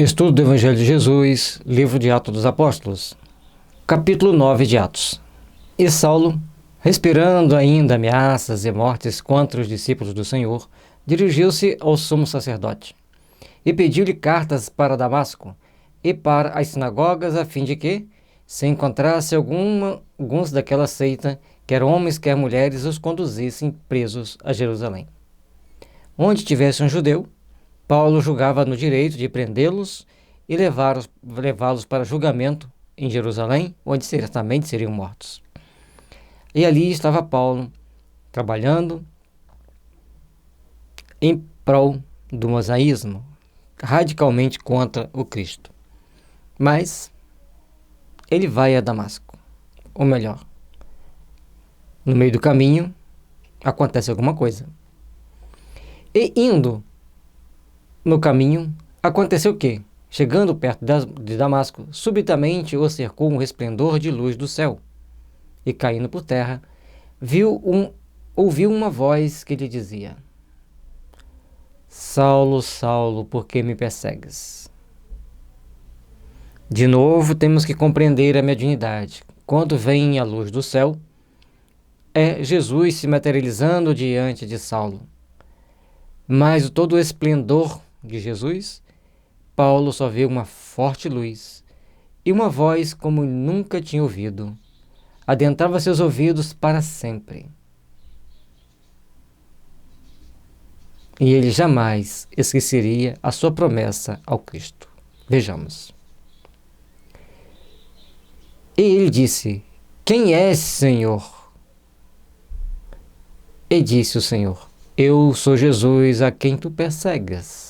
Estudo do Evangelho de Jesus, livro de Atos dos Apóstolos, capítulo 9 de Atos. E Saulo, respirando ainda ameaças e mortes contra os discípulos do Senhor, dirigiu-se ao sumo sacerdote e pediu-lhe cartas para Damasco e para as sinagogas, a fim de que, se encontrasse alguns daquela seita, quer homens, quer mulheres, os conduzissem presos a Jerusalém. Onde tivesse um judeu, Paulo julgava no direito de prendê-los e levá-los para julgamento em Jerusalém, onde certamente seriam mortos. E ali estava Paulo, trabalhando em prol do mosaísmo, radicalmente contra o Cristo. Mas ele vai a Damasco, ou melhor, no meio do caminho acontece alguma coisa. E indo no caminho, aconteceu que, chegando perto de Damasco, subitamente o cercou um resplendor de luz do céu, e caindo por terra, ouviu uma voz que lhe dizia: Saulo, Saulo, por que me persegues? De novo temos que compreender a mediunidade. Quando vem a luz do céu, é Jesus se materializando diante de Saulo. Mas todo o esplendor de Jesus, Paulo só vê uma forte luz e uma voz como nunca tinha ouvido. Adentrava seus ouvidos para sempre. E ele jamais esqueceria a sua promessa ao Cristo. Vejamos. E ele disse: Quem és, Senhor? E disse o Senhor: Eu sou Jesus a quem tu persegues.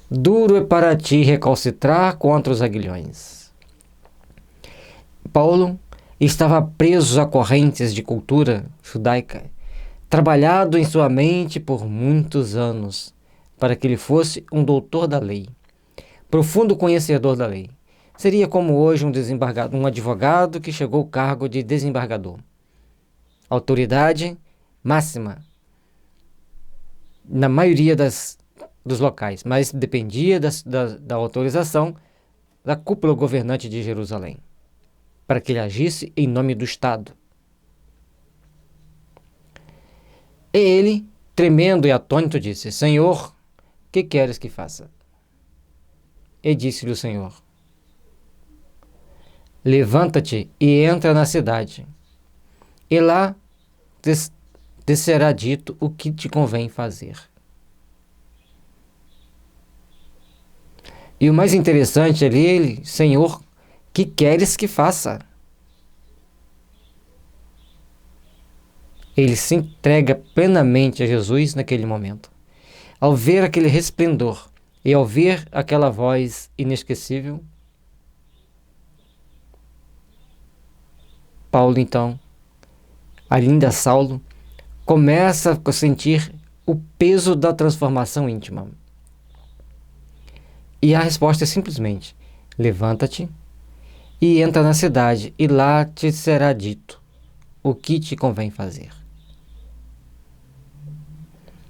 Duro é para ti recalcitrar contra os aguilhões. Paulo estava preso a correntes de cultura judaica, trabalhado em sua mente por muitos anos, para que ele fosse um doutor da lei, profundo conhecedor da lei. Seria como hoje um advogado que chegou ao cargo de desembargador. Autoridade máxima na maioria dos locais, mas dependia da autorização da cúpula governante de Jerusalém, para que ele agisse em nome do Estado. E ele, tremendo e atônito, disse: Senhor, que queres que faça? E disse-lhe o Senhor: Levanta-te e entra na cidade, e lá te será dito o que te convém fazer. E o mais interessante ali, ele: Senhor, que queres que faça? Ele se entrega plenamente a Jesus naquele momento. Ao ver aquele resplendor e ao ver aquela voz inesquecível, Paulo, então, ainda Saulo, começa a sentir o peso da transformação íntima. E a resposta é simplesmente: levanta-te e entra na cidade, e lá te será dito o que te convém fazer.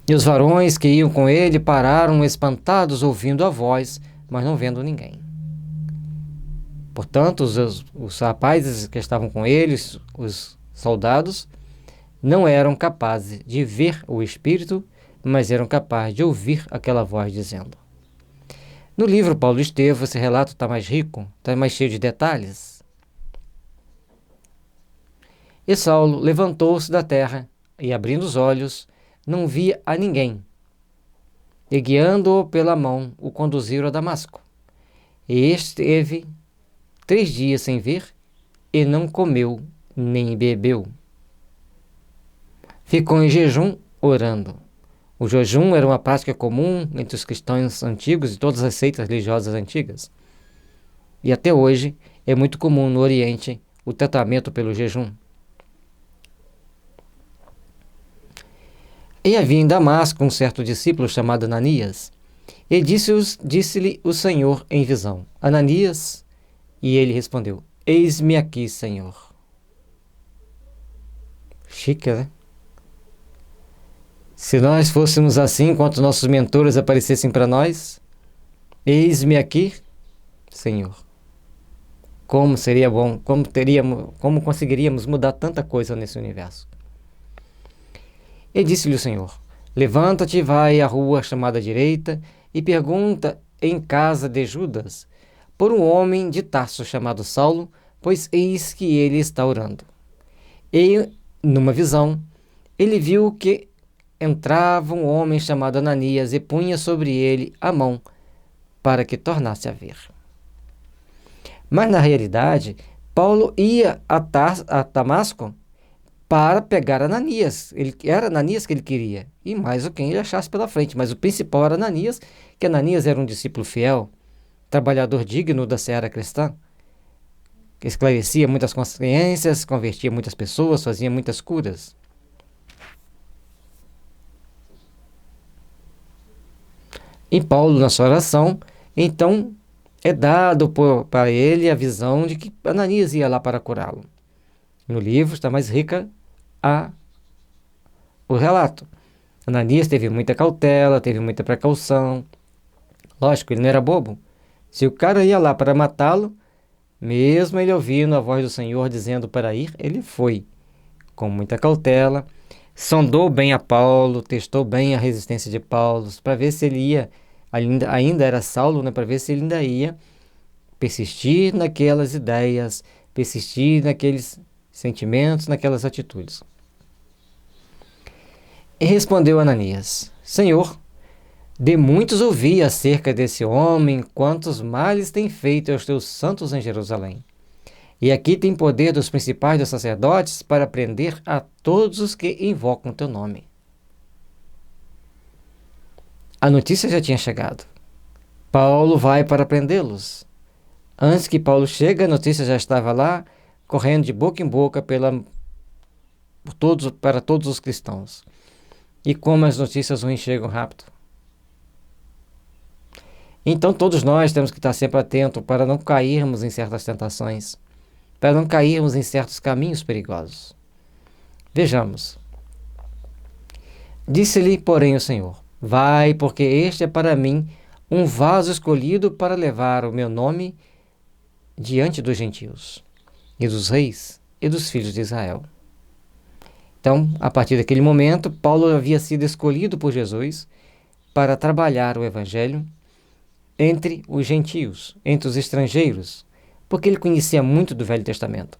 E os varões que iam com ele pararam espantados, ouvindo a voz, mas não vendo ninguém. Portanto, os rapazes que estavam com eles, os soldados, não eram capazes de ver o Espírito, mas eram capazes de ouvir aquela voz dizendo. No livro Paulo Estevão, esse relato está mais rico, está mais cheio de detalhes. E Saulo levantou-se da terra e, abrindo os olhos, não via a ninguém. E, guiando-o pela mão, o conduziram a Damasco. E esteve 3 dias sem ver, e não comeu nem bebeu. Ficou em jejum, orando. O jejum era uma prática comum entre os cristãos antigos e todas as seitas religiosas antigas. E até hoje é muito comum no Oriente o tratamento pelo jejum. E havia em Damasco um certo discípulo chamado Ananias. E disse-lhe o Senhor em visão: Ananias? E ele respondeu: Eis-me aqui, Senhor. Chique, né? Se nós fôssemos assim, enquanto nossos mentores aparecessem para nós, Eis-me aqui, Senhor. Como seria bom, como conseguiríamos mudar tanta coisa nesse universo? E disse-lhe o Senhor: levanta-te e vai à rua chamada direita e pergunta em casa de Judas por um homem de Tarso chamado Saulo, pois eis que ele está orando. E, numa visão, ele viu que entrava um homem chamado Ananias e punha sobre ele a mão para que tornasse a ver. Mas, na realidade, Paulo ia a Damasco para pegar Ananias. Era Ananias que ele queria, e mais o quem ele achasse pela frente. Mas o principal era Ananias, que Ananias era um discípulo fiel, trabalhador digno da seara cristã, que esclarecia muitas consciências, convertia muitas pessoas, fazia muitas curas. E Paulo, na sua oração, então, é dado para ele a visão de que Ananias ia lá para curá-lo. No livro está mais rica o relato. Ananias teve muita cautela, teve muita precaução. Lógico, ele não era bobo. Se o cara ia lá para matá-lo, mesmo ele ouvindo a voz do Senhor dizendo para ir, ele foi com muita cautela, sondou bem a Paulo, testou bem a resistência de Paulo, para ver se ele ia, ainda era Saulo, né, para ver se ele ainda ia persistir naquelas ideias, persistir naqueles sentimentos, naquelas atitudes. E respondeu Ananias: Senhor, de muitos ouvi acerca desse homem, quantos males tem feito aos teus santos em Jerusalém. E aqui tem poder dos principais dos sacerdotes para prender a todos os que invocam teu nome. A notícia já tinha chegado. Paulo vai para prendê-los. Antes que Paulo chegue, a notícia já estava lá, correndo de boca em boca para todos os cristãos. E como as notícias ruins chegam rápido. Então todos nós temos que estar sempre atentos para não cairmos em certas tentações, para não cairmos em certos caminhos perigosos. Vejamos. Disse-lhe, porém, o Senhor: vai, porque este é para mim um vaso escolhido para levar o meu nome diante dos gentios, e dos reis, e dos filhos de Israel. Então, a partir daquele momento, Paulo havia sido escolhido por Jesus para trabalhar o Evangelho entre os gentios, entre os estrangeiros, porque ele conhecia muito do Velho Testamento.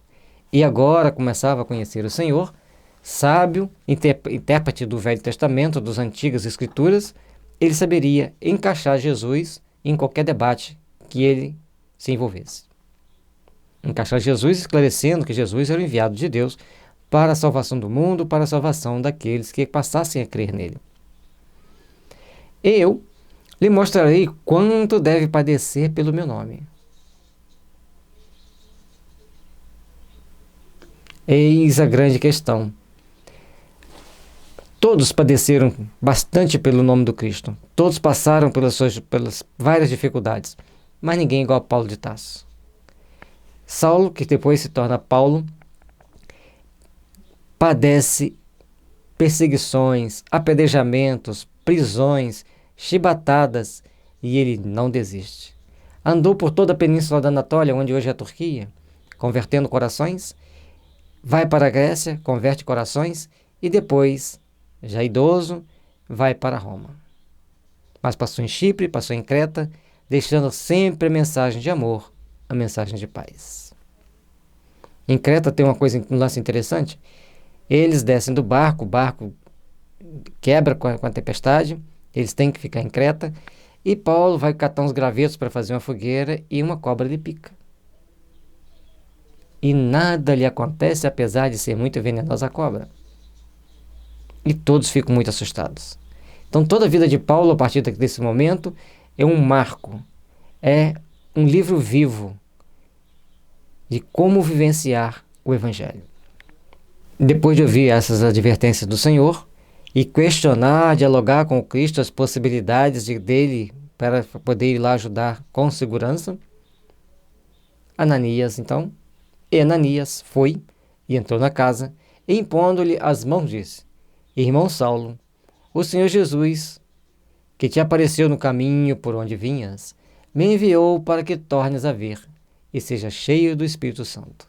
E agora começava a conhecer o Senhor, sábio, intérprete do Velho Testamento, das antigas Escrituras, ele saberia encaixar Jesus em qualquer debate que ele se envolvesse. Encaixar Jesus esclarecendo que Jesus era o enviado de Deus para a salvação do mundo, para a salvação daqueles que passassem a crer nele. Eu lhe mostrarei quanto deve padecer pelo meu nome. Eis a grande questão. Todos padeceram bastante pelo nome do Cristo. Todos passaram pelas várias dificuldades. Mas ninguém igual a Paulo de Tarso. Saulo, que depois se torna Paulo, padece perseguições, apedrejamentos, prisões, chibatadas, e ele não desiste. Andou por toda a península da Anatólia, onde hoje é a Turquia, convertendo corações, vai para a Grécia, converte corações, e depois, já idoso, vai para Roma. Mas passou em Chipre, passou em Creta, deixando sempre a mensagem de amor, a mensagem de paz. Em Creta tem um lance interessante. Eles descem do barco, o barco quebra com a tempestade, eles têm que ficar em Creta, e Paulo vai catar uns gravetos para fazer uma fogueira e uma cobra lhe pica. E nada lhe acontece, apesar de ser muito venenosa a cobra. E todos ficam muito assustados. Então toda a vida de Paulo, a partir desse momento, é um marco, é um livro vivo de como vivenciar o Evangelho. Depois de ouvir essas advertências do Senhor e questionar, dialogar com Cristo as possibilidades dele para poder ir lá ajudar com segurança, Ananias foi e entrou na casa e, impondo-lhe as mãos, disse: Irmão Saulo, o Senhor Jesus, que te apareceu no caminho por onde vinhas, me enviou para que tornes a ver e seja cheio do Espírito Santo.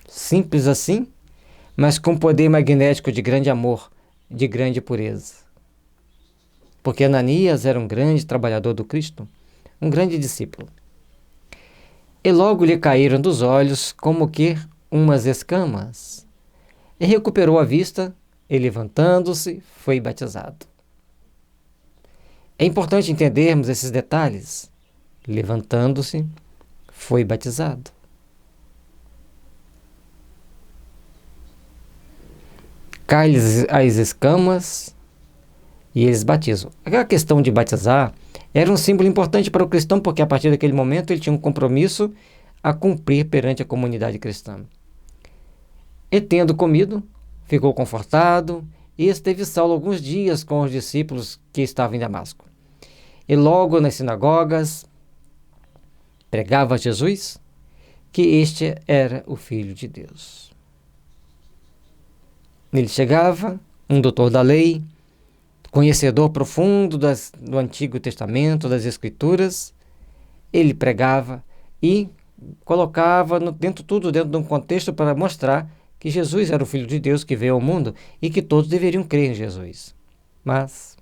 Simples assim, mas com poder magnético de grande amor, de grande pureza. Porque Ananias era um grande trabalhador do Cristo, um grande discípulo. E logo lhe caíram dos olhos como que umas escamas, e recuperou a vista, e levantando-se, foi batizado. É importante entendermos esses detalhes. Levantando-se, foi batizado. Cai-lhes as escamas e eles batizam. Aquela questão de batizar era um símbolo importante para o cristão, porque a partir daquele momento ele tinha um compromisso a cumprir perante a comunidade cristã. E tendo comido, ficou confortado e esteve Saulo alguns dias com os discípulos que estavam em Damasco. E logo nas sinagogas pregava a Jesus que este era o Filho de Deus. Ele chegava, um doutor da lei, conhecedor profundo do Antigo Testamento, das Escrituras. Ele pregava e colocava tudo dentro de um contexto para mostrar que Jesus era o Filho de Deus que veio ao mundo e que todos deveriam crer em Jesus. Mas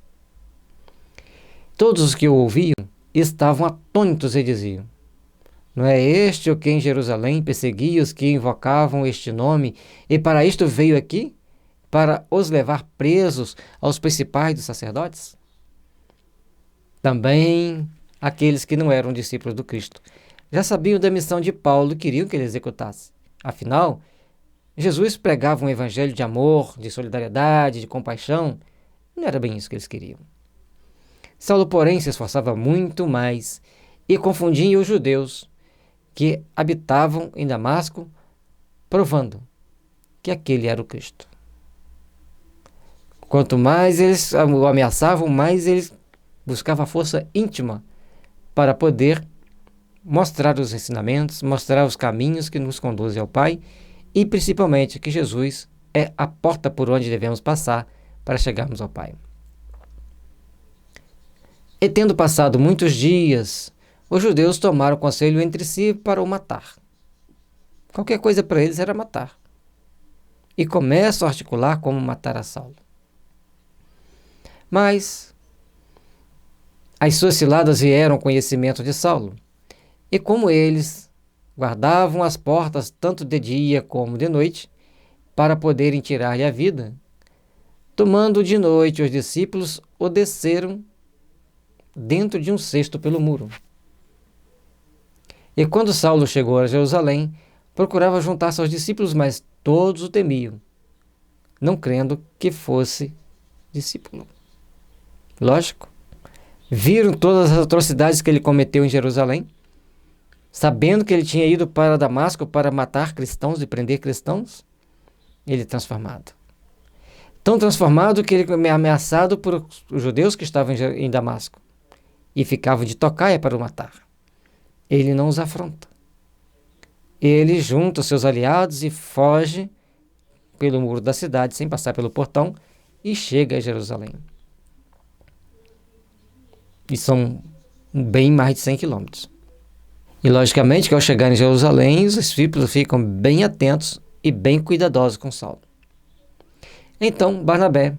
todos os que o ouviam estavam atônitos e diziam: não é este o que em Jerusalém perseguia os que invocavam este nome, e para isto veio aqui? Para os levar presos aos principais dos sacerdotes? Também aqueles que não eram discípulos do Cristo já sabiam da missão de Paulo e queriam que ele executasse. Afinal, Jesus pregava um evangelho de amor, de solidariedade, de compaixão. Não era bem isso que eles queriam. Saulo, porém, se esforçava muito mais e confundia os judeus que habitavam em Damasco, provando que aquele era o Cristo. Quanto mais eles o ameaçavam, mais ele buscava força íntima para poder mostrar os ensinamentos, mostrar os caminhos que nos conduzem ao Pai e, principalmente, que Jesus é a porta por onde devemos passar para chegarmos ao Pai. E tendo passado muitos dias, os judeus tomaram conselho entre si para o matar. Qualquer coisa para eles era matar. E começam a articular como matar a Saulo. Mas as suas ciladas vieram ao conhecimento de Saulo, e como eles guardavam as portas tanto de dia como de noite, para poderem tirar-lhe a vida, tomando de noite os discípulos o desceram dentro de um cesto pelo muro. E quando Saulo chegou a Jerusalém, procurava juntar-se aos discípulos, mas todos o temiam, não crendo que fosse discípulo. Lógico, viram todas as atrocidades que ele cometeu em Jerusalém, sabendo que ele tinha ido para Damasco para matar cristãos e prender cristãos. Ele é transformado. Tão transformado que ele é ameaçado por os judeus que estavam em Damasco e ficavam de tocaia para o matar. Ele não os afronta. Ele junta os seus aliados e foge pelo muro da cidade, sem passar pelo portão, e chega a Jerusalém. E são bem mais de 100 quilômetros. E logicamente que ao chegar em Jerusalém, os discípulos ficam bem atentos e bem cuidadosos com Saulo. Então Barnabé,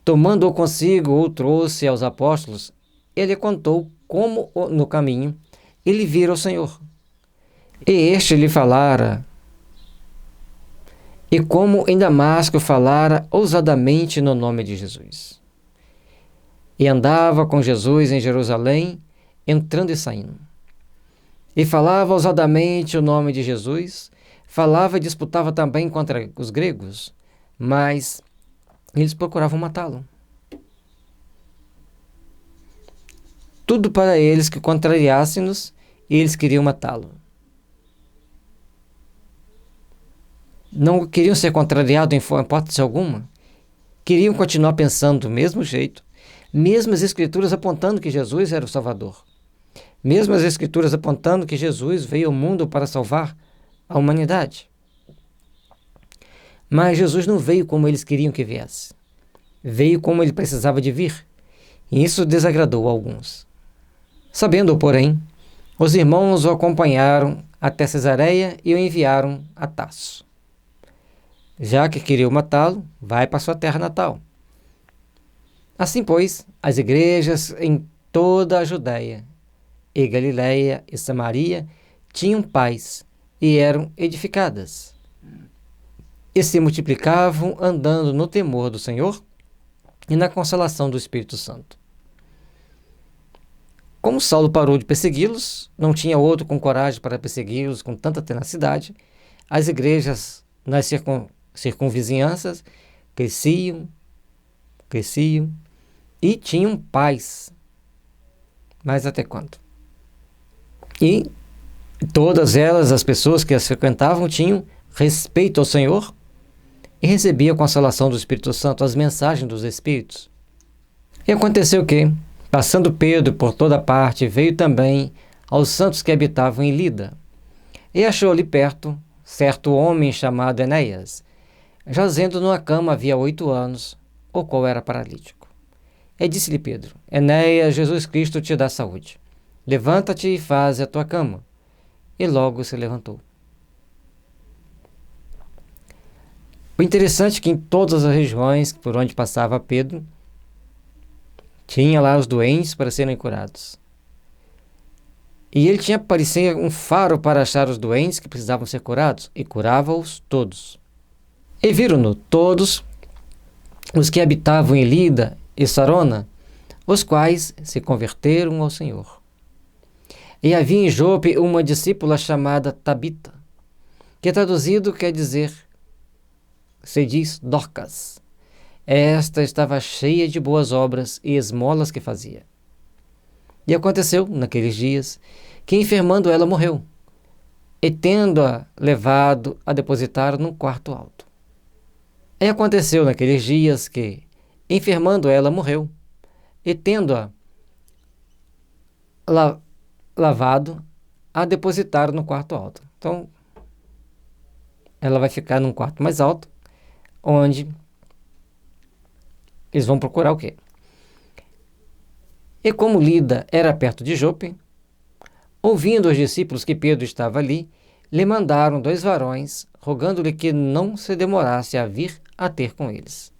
tomando-o consigo, o trouxe aos apóstolos. Ele contou como no caminho ele vira o Senhor. E este lhe falara, e como em Damasco falara ousadamente no nome de Jesus. E andava com Jesus em Jerusalém, entrando e saindo. E falava ousadamente o nome de Jesus, falava e disputava também contra os gregos, mas eles procuravam matá-lo. Tudo para eles que contrariassem-nos, e eles queriam matá-lo. Não queriam ser contrariados em hipótese alguma. Queriam continuar pensando do mesmo jeito, mesmo as Escrituras apontando que Jesus era o Salvador. Mesmo as Escrituras apontando que Jesus veio ao mundo para salvar a humanidade. Mas Jesus não veio como eles queriam que viesse. Veio como ele precisava de vir. e isso desagradou a alguns. Sabendo, porém, os irmãos o acompanharam até Cesareia e o enviaram a Tarso. Já que queriam matá-lo, vai para sua terra natal. Assim, pois, as igrejas em toda a Judéia e Galiléia e Samaria tinham paz e eram edificadas, e se multiplicavam andando no temor do Senhor e na consolação do Espírito Santo. Como Saulo parou de persegui-los, não tinha outro com coragem para persegui-los com tanta tenacidade, as igrejas nas circunvizinhanças cresciam e tinham paz. Mas até quando? E todas elas, as pessoas que as frequentavam, tinham respeito ao Senhor e recebiam a consolação do Espírito Santo, as mensagens dos Espíritos. E aconteceu que, passando Pedro por toda parte, veio também aos santos que habitavam em Lida, e achou ali perto certo homem chamado Enéas, jazendo numa cama havia 8 anos, o qual era paralítico. E disse-lhe Pedro: Enéas, Jesus Cristo te dá saúde. Levanta-te e faze a tua cama. E logo se levantou. O interessante é que em todas as regiões por onde passava Pedro, tinha lá os doentes para serem curados. E ele parecia um faro para achar os doentes que precisavam ser curados, e curava-os todos. E viram-no todos os que habitavam em Lida e Sarona, os quais se converteram ao Senhor. E havia em Jope uma discípula chamada Tabita, que traduzido quer dizer, se diz Dorcas. Esta estava cheia de boas obras e esmolas que fazia. E aconteceu, naqueles dias, que enfermando ela morreu, e tendo-a levado a depositar num quarto alto. E aconteceu naqueles dias que, enfermando ela, morreu, e tendo-a lavado a depositar no quarto alto. Então, ela vai ficar num quarto mais alto, onde eles vão procurar o quê? E como Lida era perto de Jope, ouvindo os discípulos que Pedro estava ali, lhe mandaram 2 varões, rogando-lhe que não se demorasse a vir a ter com eles.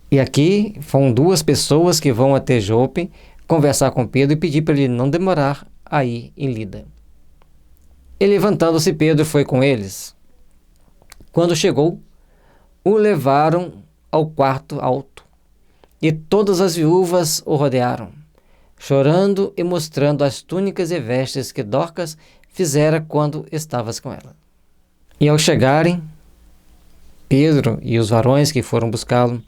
E aqui são 2 pessoas que vão até Jope conversar com Pedro e pedir para ele não demorar a ir em Lida. E levantando-se Pedro foi com eles. Quando chegou, o levaram ao quarto alto, e todas as viúvas o rodearam, chorando e mostrando as túnicas e vestes que Dorcas fizera quando estavas com ela. E ao chegarem, Pedro e os varões que foram buscá-lo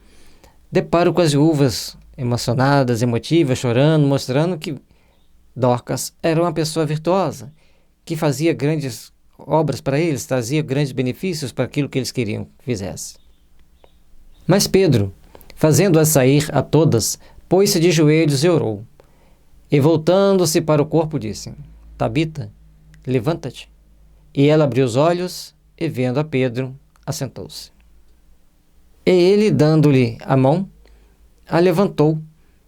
deparam com as viúvas emocionadas, emotivas, chorando, mostrando que Dorcas era uma pessoa virtuosa, que fazia grandes obras para eles, trazia grandes benefícios para aquilo que eles queriam que fizesse. Mas Pedro, fazendo-as sair a todas, pôs-se de joelhos e orou. E voltando-se para o corpo, disse: Tabita, levanta-te. E ela abriu os olhos e, vendo a Pedro, assentou-se. E ele, dando-lhe a mão, a levantou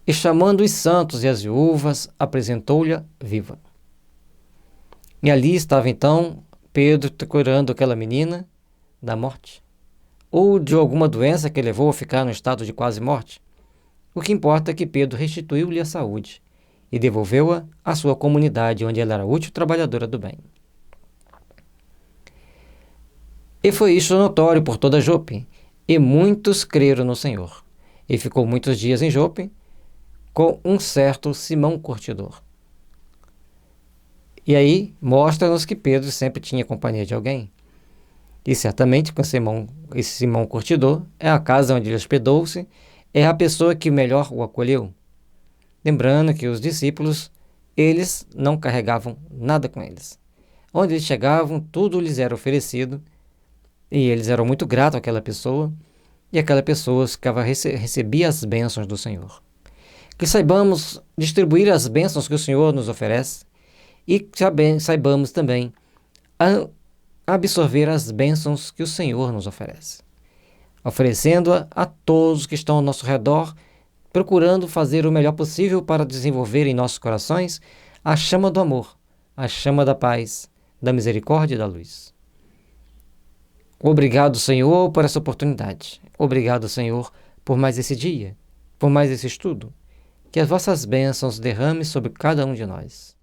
e, chamando os santos e as viúvas, apresentou-lhe viva. E ali estava então Pedro curando aquela menina da morte, ou de alguma doença que levou a ficar no estado de quase morte. O que importa é que Pedro restituiu-lhe a saúde e devolveu-a à sua comunidade, onde ela era útil trabalhadora do bem. E foi isto notório por toda Jope, e muitos creram no Senhor. E ficou muitos dias em Jope com um certo Simão Curtidor. E aí mostra-nos que Pedro sempre tinha companhia de alguém. E certamente com esse Simão Curtidor é a casa onde ele hospedou-se, é a pessoa que melhor o acolheu. Lembrando que os discípulos, eles não carregavam nada com eles. Onde eles chegavam, tudo lhes era oferecido, e eles eram muito gratos àquela pessoa, e aquela pessoa recebia as bênçãos do Senhor. Que saibamos distribuir as bênçãos que o Senhor nos oferece, e saibamos também absorver as bênçãos que o Senhor nos oferece, oferecendo-a a todos que estão ao nosso redor, procurando fazer o melhor possível para desenvolver em nossos corações a chama do amor, a chama da paz, da misericórdia e da luz. Obrigado, Senhor, por essa oportunidade. Obrigado, Senhor, por mais esse dia, por mais esse estudo. Que as vossas bênçãos derramem sobre cada um de nós.